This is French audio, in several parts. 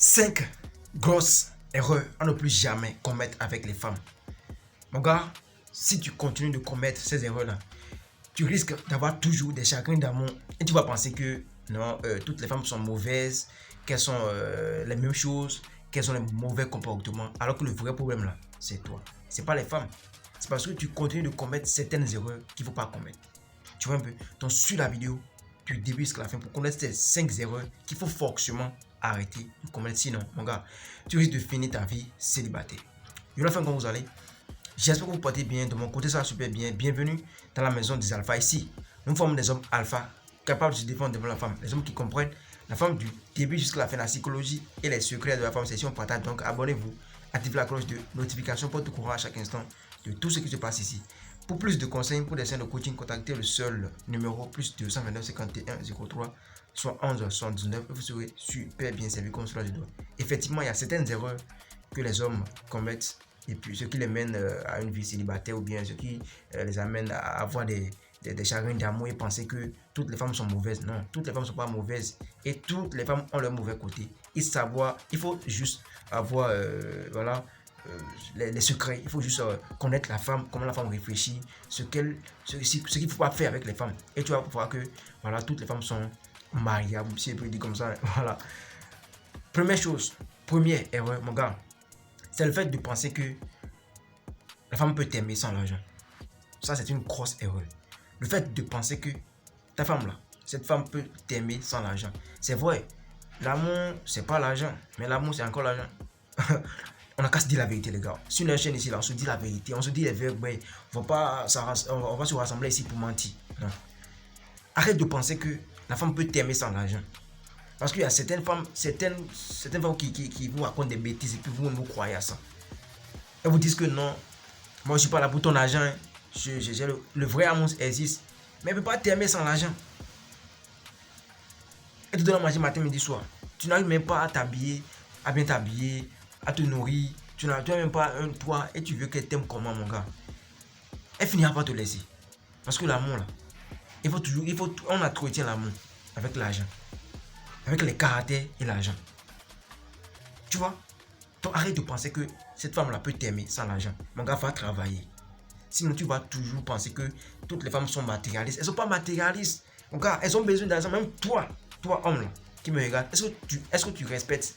5 grosses erreurs à ne plus jamais commettre avec les femmes. Mon gars, si tu continues de commettre ces erreurs-là, tu risques d'avoir toujours des chagrins d'amour et tu vas penser que non, toutes les femmes sont mauvaises, qu'elles sont les mêmes choses, qu'elles ont les mauvais comportements, alors que le vrai problème là, c'est toi. C'est pas les femmes. C'est parce que tu continues de commettre certaines erreurs qu'il ne faut pas commettre. Tu vois un peu. Donc sur la vidéo, du début jusqu'à la fin, pour connaître ces 5 erreurs qu'il faut forcément arrêter de commettre. Sinon, mon gars, tu risques de finir ta vie célibataire. Je la fin comment vous allez. J'espère que vous portez bien. De mon côté, ça va super bien. Bienvenue dans la maison des alphas. Ici, nous formons des hommes alpha capables de se défendre devant la femme. Les hommes qui comprennent la femme du début jusqu'à la fin, la psychologie et les secrets de la femme. C'est si on partage. Donc, abonnez-vous. Activez la cloche de notification pour être au courant à chaque instant de tout ce qui se passe ici. Pour plus de conseils, pour des séances de coaching, contactez le seul numéro plus 229 51 03 soit 11 79 et vous serez super bien servi comme cela je dois. Effectivement, il y a certaines erreurs que les hommes commettent et puis ce qui les mène à une vie célibataire ou bien ce qui les amène à avoir des chagrins d'amour et penser que toutes les femmes sont mauvaises. Non, toutes les femmes ne sont pas mauvaises et toutes les femmes ont leur mauvais côté. Il faut juste avoir les secrets. Il faut juste connaître la femme, comment la femme réfléchit, ce qu'il ne faut pas faire avec les femmes. Et tu vas voir que voilà, toutes les femmes sont mariables, si je peux dire comme ça. Voilà. Première chose, première erreur, mon gars, c'est le fait de penser que la femme peut t'aimer sans l'argent. Ça, c'est une grosse erreur. Le fait de penser que ta femme là, cette femme peut t'aimer sans l'argent. C'est vrai, l'amour, c'est pas l'argent, mais l'amour, c'est encore l'argent. On a qu'à se dire la vérité, les gars. Si on est une chaîne ici, là, on se dit la vérité, on se dit les vrais. On va se rassembler ici pour mentir. Non. Arrête de penser que la femme peut t'aimer sans l'argent. Parce qu'il y a certaines femmes qui vous racontent des bêtises et puis vous croyez à ça. Elles vous disent que non, moi je suis pas là pour ton argent. Le vrai amour existe. Mais elle ne peut pas t'aimer sans l'argent. Elle te donne à manger matin, midi, soir. Tu n'arrives même pas à t'habiller, à bien t'habiller, à te nourrir. Tu n'as même pas un toit et tu veux qu'elle t'aime comment, mon gars. Elle finira par te laisser. Parce que l'amour là, on entretient l'amour avec l'argent. Avec les caractères et l'argent. Tu vois? Donc arrête de penser que cette femme là peut t'aimer sans l'argent. Mon gars, va travailler. Sinon tu vas toujours penser que toutes les femmes sont matérialistes. Elles ne sont pas matérialistes. Mon gars, elles ont besoin d'argent. Même toi homme là, qui me regarde, est-ce que tu respectes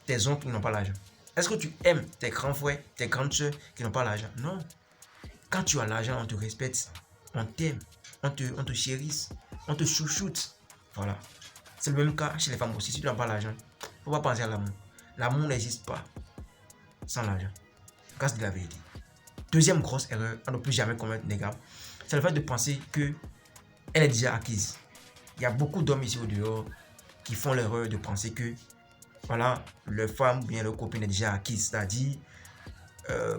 tes oncles qui n'ont pas l'argent? Est-ce que tu aimes tes grands frères, tes grandes soeurs qui n'ont pas l'argent? Non. Quand tu as l'argent, on te respecte, on t'aime, on te chérisse, on te chouchoute. Voilà. C'est le même cas chez les femmes aussi. Si tu n'as pas l'argent, il ne faut pas penser à l'amour. L'amour n'existe pas sans l'argent. Casse de la vérité. Deuxième grosse erreur à ne plus jamais commettre, les gars, c'est le fait de penser qu'elle est déjà acquise. Il y a beaucoup d'hommes ici au dehors qui font l'erreur de penser que voilà, leur femme ou bien leur copine est déjà acquise. C'est-à-dire,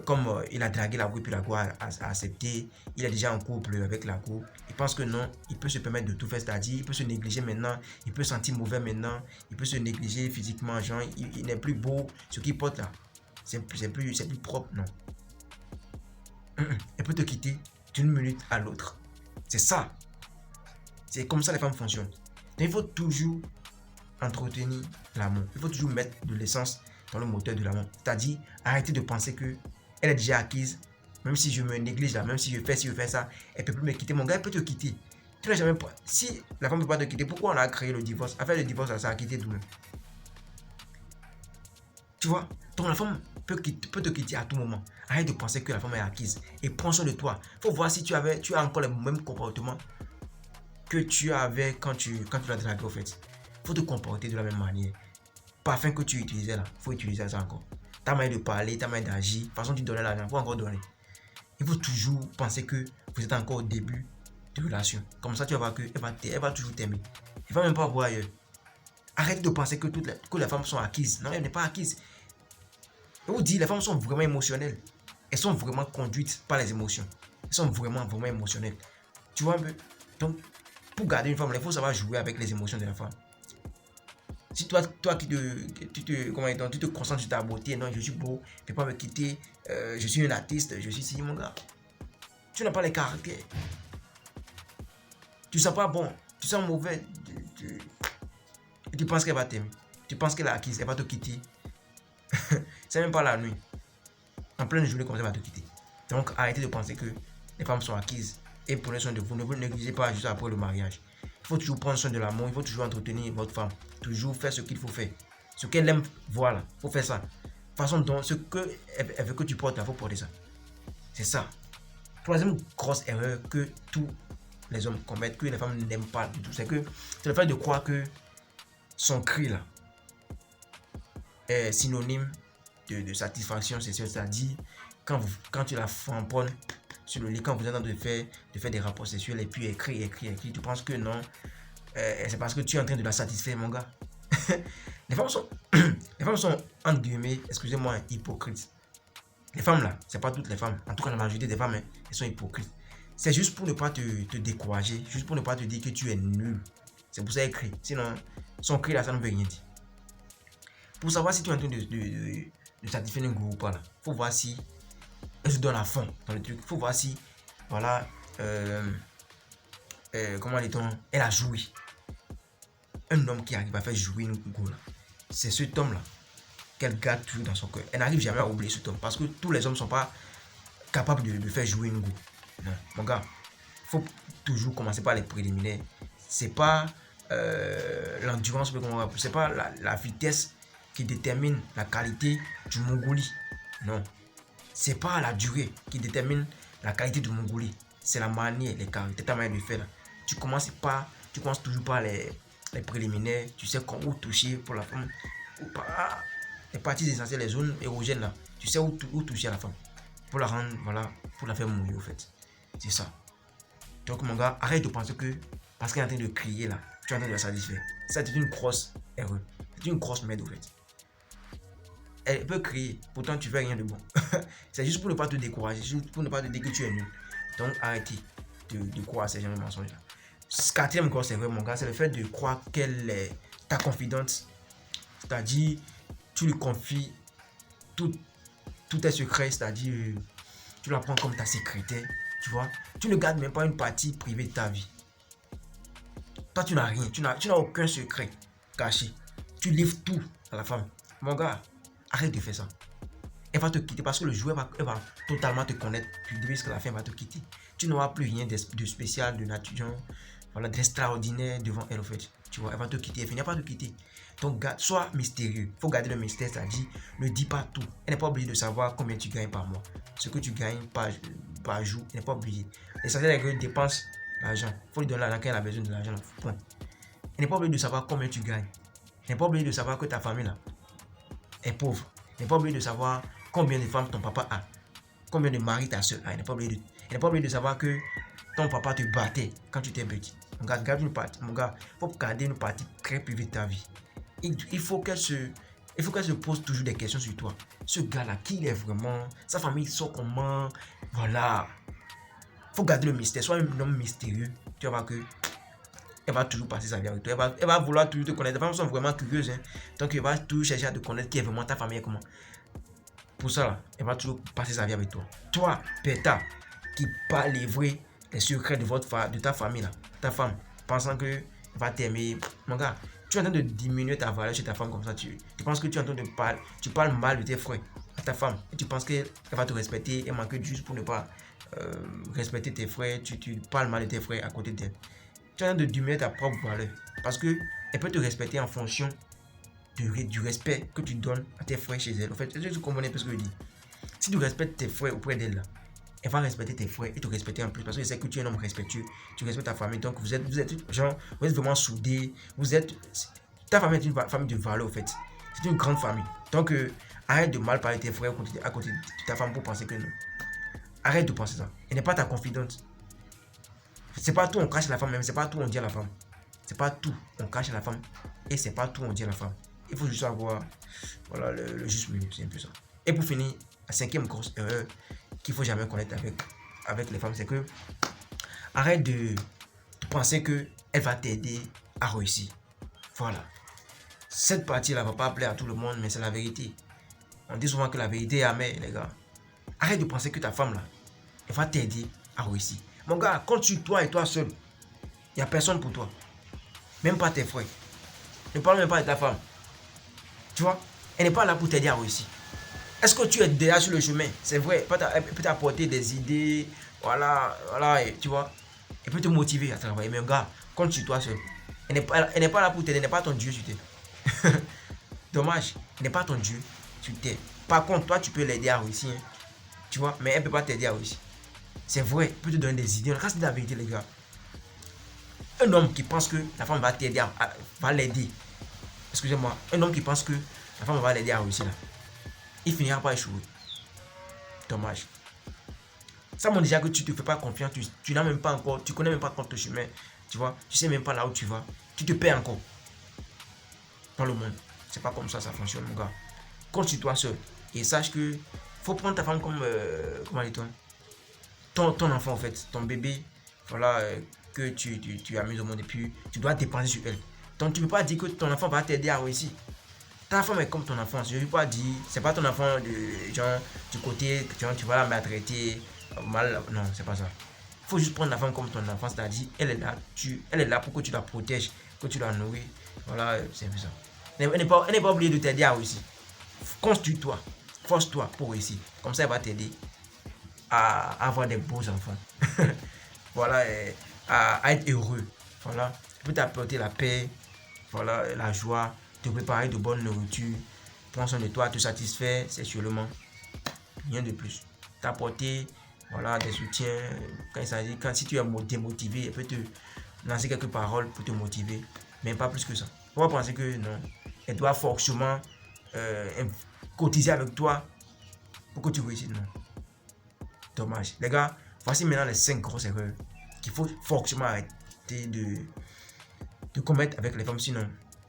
comme il a dragué la go et puis la go a accepté, il est déjà en couple avec la go. Il pense que non, il peut se permettre de tout faire, c'est-à-dire il peut se négliger maintenant, il peut se sentir mauvais maintenant, il peut se négliger physiquement, genre il n'est plus beau, ce qu'il porte là, c'est plus propre, non. Elle peut te quitter d'une minute à l'autre. C'est ça. C'est comme ça les femmes fonctionnent. Donc il faut toujours entretenir l'amour. Il faut toujours mettre de l'essence dans le moteur de l'amour. C'est-à-dire, arrêter de penser que elle est déjà acquise. Même si je me néglige là, même si je fais ça, elle peut plus me quitter. Mon gars, elle peut te quitter. Tu n'as jamais pas. Si la femme ne peut pas te quitter, pourquoi on a créé le divorce? À faire le divorce, ça a quitté tout le monde. Tu vois? Donc la femme peut te quitter à tout moment. Arrête de penser que la femme est acquise. Et prends soin de toi. Il faut voir si tu as encore le même comportement que tu avais quand tu l'as dragué au fait. Il faut te comporter de la même manière. Parfum que tu utilisais là, il faut utiliser ça encore. Ta manière de parler, ta manière d'agir, façon tu donnais l'argent, il faut encore donner. Il faut toujours penser que vous êtes encore au début de relation. Comme ça, tu vas voir qu'elle va toujours t'aimer. Elle va même pas voir ailleurs. Arrête de penser que les femmes sont acquises. Non, elles n'est pas acquises. Je vous dis, les femmes sont vraiment émotionnelles. Elles sont vraiment conduites par les émotions. Elles sont vraiment émotionnelles. Tu vois un peu? Donc, pour garder une femme, il faut savoir jouer avec les émotions de la femme. Si toi tu te concentres sur ta beauté, non, je suis beau, ne peux pas me quitter, je suis un artiste, je suis si, mon gars. Tu n'as pas les caractères. Tu ne sens pas bon, tu sens mauvais, tu penses qu'elle va t'aimer. Tu penses qu'elle est acquise, elle va te quitter. C'est même pas la nuit. En pleine journée, comme ça, elle va te quitter. Donc, arrêtez de penser que les femmes sont acquises. Et prenez soin de vous. Ne vous négligez pas juste après le mariage. Il faut toujours prendre soin de l'amour. Il faut toujours entretenir votre femme. Toujours faire ce qu'il faut faire. Ce qu'elle aime, voilà. Il faut faire ça. De toute façon, donc, ce qu'elle veut que tu portes, il faut porter ça. C'est ça. Troisième grosse erreur que tous les hommes commettent, que les femmes n'aiment pas du tout, c'est le fait de croire que son cri là est synonyme de satisfaction sexuelle. C'est-à-dire, quand tu la framponnes sur le lit, quand vous êtes en train de faire des rapports sexuels et puis elle crie, tu penses que non, c'est parce que tu es en train de la satisfaire, mon gars. les femmes sont, entre guillemets, excusez-moi, hypocrites. Les femmes là, c'est pas toutes les femmes, en tout cas la majorité des femmes, elles sont hypocrites. C'est juste pour ne pas te décourager, juste pour ne pas te dire que tu es nul. C'est pour ça qu'elle crie. Sinon, son cri là, ça ne veut rien dire. Pour savoir si tu es en train de satisfaire un goût ou pas là, faut voir si elle se donne à fond dans le truc. Faut voir si, voilà, comment dit-on, elle a joui. Un homme qui arrive à faire jouer une goût là, c'est cet homme là qu'elle garde toujours dans son cœur. Elle n'arrive jamais à oublier cet homme parce que tous les hommes ne sont pas capables de faire jouer une go. Non, mon gars, il faut toujours commencer par les préliminaires. C'est pas l'endurance, c'est pas la vitesse qui détermine la qualité du Mongolie. Non, c'est pas la durée qui détermine la qualité du Mongolie. C'est la manière, les qualités, ta manière de faire. Tu commences toujours par les préliminaires. Tu sais où toucher pour la femme ou pas. Les parties essentielles, les zones érogènes là, tu sais où toucher à la femme pour la rendre, voilà, pour la faire mourir au fait. C'est ça. Donc mon gars, arrête de penser que parce qu'elle est en train de crier là, tu es en train de la satisfaire. Ça c'est une grosse erreur. C'est une grosse merde au fait. Elle peut crier, pourtant tu fais rien de bon. C'est juste pour ne pas te décourager, juste pour ne pas te dire que tu es nul. Donc arrêtez de croire à ces gens de mensonges là. Quatrième grosse erreur mon gars, c'est le fait de croire qu'elle est ta confidente. C'est-à-dire tu lui confies tous tes secrets, c'est-à-dire tu la prends comme ta secrétaire, tu vois. Tu ne gardes même pas une partie privée de ta vie. Toi, tu n'as rien, tu n'as aucun secret caché. Tu livres tout à la femme. Mon gars, arrête de faire ça. Elle va te quitter parce que le jour, elle va totalement te connaître. Du début jusqu'à la fin, elle va te quitter. Tu n'auras plus rien de spécial, de nature, voilà, d'extraordinaire devant elle, en fait. Tu vois, elle va te quitter, elle finira pas de te quitter. Donc, sois mystérieux. Il faut garder le mystère, c'est-à-dire, ne dis pas tout. Elle n'est pas obligée de savoir combien tu gagnes par mois. Ce que tu gagnes par jour, elle n'est pas obligée. L'essentiel est qu'elle dépense l'argent. Il faut lui donner l'argent quand elle a besoin de l'argent. Point. Elle n'est pas obligée de savoir combien tu gagnes. Elle n'est pas obligée de savoir que ta famille là est pauvre. Elle n'est pas obligée de savoir combien de femmes ton papa a. Combien de maris ta soeur a. Elle n'est pas obligée de savoir que ton papa te battait quand tu étais petit. Mon gars, garde une partie. Mon gars, il faut garder une partie très privée de ta vie. Il faut qu'elle se pose toujours des questions sur toi. Ce gars-là, qui il est vraiment? Sa famille sort comment? Voilà. Il faut garder le mystère. Sois un homme mystérieux. Tu vas voir que elle va toujours passer sa vie avec toi. Elle va vouloir toujours te connaître. Les femmes sont vraiment curieuses. Hein? Donc, elle va toujours chercher à te connaître qui est vraiment ta famille et comment. Pour ça, là, elle va toujours passer sa vie avec toi. Toi, Péta, qui pas livrer les secrets de ta famille, là, ta femme, pensant qu'elle va t'aimer. Mon gars, tu es en train de diminuer ta valeur chez ta femme comme ça. Tu penses que tu es en train de parler. Tu parles mal de tes frères à ta femme. Et tu penses qu'elle va te respecter et manquer juste pour ne pas respecter tes frères. Tu parles mal de tes frères à côté d'elle. Tu es en train de diminuer ta propre valeur. Parce qu'elle peut te respecter en fonction du respect que tu donnes à tes frères chez elle. En fait, je comprends un peu ce que je dis. Si tu respectes tes frères auprès d'elle, là, elle va respecter tes frères et te respecter en plus parce que je sais que tu es un homme respectueux, tu respectes ta famille, donc vous êtes vraiment soudés, ta famille est une famille de valeur en fait, c'est une grande famille, donc arrête de mal parler de tes frères à côté de ta femme pour penser que non, arrête de penser ça, elle n'est pas ta confidente, c'est pas tout on cache à la femme, même c'est pas tout on dit à la femme, c'est pas tout on cache à la femme et c'est pas tout on dit à la femme, il faut juste avoir voilà, le juste milieu, c'est un peu ça. Et pour finir, la cinquième grosse erreur qu'il faut jamais connaître avec les femmes, c'est que arrête de penser que elle va t'aider à réussir. Voilà. Cette partie-là va pas plaire à tout le monde, mais c'est la vérité. On dit souvent que la vérité est amère, les gars. Arrête de penser que ta femme là, elle va t'aider à réussir. Mon gars, compte sur toi et toi seul. Il n'y a personne pour toi. Même pas tes frères. Ne parle même pas de ta femme. Tu vois, elle n'est pas là pour t'aider à réussir. Est-ce que tu es déjà sur le chemin? C'est vrai, elle peut t'apporter des idées, voilà, et, tu vois, elle peut te motiver à travailler. Mais gars, compte sur toi seul. Elle n'est pas là pour t'aider, elle n'est pas ton Dieu sur terre. Dommage, elle n'est pas ton Dieu sur terre. Par contre, toi, tu peux l'aider à réussir, hein, tu vois, mais elle ne peut pas t'aider à réussir. C'est vrai, elle peut te donner des idées. C'est la vérité, les gars. Un homme qui pense que la femme va t'aider, va l'aider. Excusez-moi, un homme qui pense que la femme va l'aider à réussir là, il finira par échouer. Dommage. Ça montre déjà que tu ne te fais pas confiance, tu n'as même pas encore, tu connais même pas ton chemin, tu vois, tu sais même pas là où tu vas, tu te perds encore dans le monde. C'est pas comme ça fonctionne, mon gars. Compte sur toi seul et sache que faut prendre ta femme comme, comment dit-on, ton enfant en fait, ton bébé, voilà, que tu as mis au monde et puis tu dois dépenser sur elle. Donc tu ne peux pas dire que ton enfant va t'aider à réussir. Ta femme est comme ton enfant, je ne veux pas dire, c'est pas ton enfant genre, du côté, genre, tu vas la maltraiter, mal, non, c'est pas ça. Il faut juste prendre la femme comme ton enfant, c'est-à-dire, elle est là pour que tu la protèges, que tu la nourris, voilà, c'est un peu ça. Elle n'est pas obligée de t'aider à réussir. Construis-toi, force-toi pour réussir, comme ça elle va t'aider à avoir des beaux enfants, voilà, à être heureux, voilà, elle peut t'apporter la paix, voilà, la joie, te préparer de bonne nourriture, prendre soin de toi, te satisfaire sexuellement, rien de plus. T'apporter, voilà, des soutiens, si tu es démotivé, elle peut te lancer quelques paroles pour te motiver, mais pas plus que ça. On va penser que non, elle doit forcément cotiser avec toi pour que tu réussisses, non. Dommage. Les gars, voici maintenant les 5 grosses erreurs qu'il faut forcément arrêter de commettre avec les femmes, sinon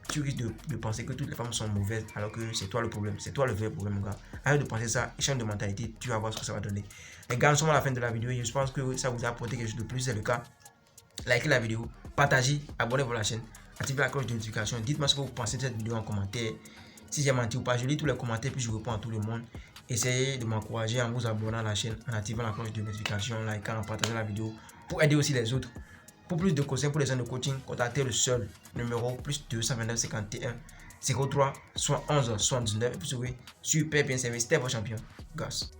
tu risques de penser que toutes les femmes sont mauvaises alors que c'est toi le problème, c'est toi le vrai problème, mon gars. Arrête de penser ça, change de mentalité, tu vas voir ce que ça va donner. Les gars, nous sommes à la fin de la vidéo et je pense que ça vous a apporté quelque chose de plus, c'est le cas. Likez la vidéo, partagez, abonnez-vous à la chaîne, activez la cloche de notification, dites-moi ce que vous pensez de cette vidéo en commentaire. Si j'ai menti ou pas, je lis tous les commentaires puis je réponds à tout le monde. Essayez de m'encourager en vous abonnant à la chaîne, en activant la cloche de notification, likant, en partageant la vidéo pour aider aussi les autres. Pour plus de conseils pour les gens de coaching, contactez le seul numéro plus 229 51 03 71 79 et vous serez super bien servi. C'était votre champion, Gas.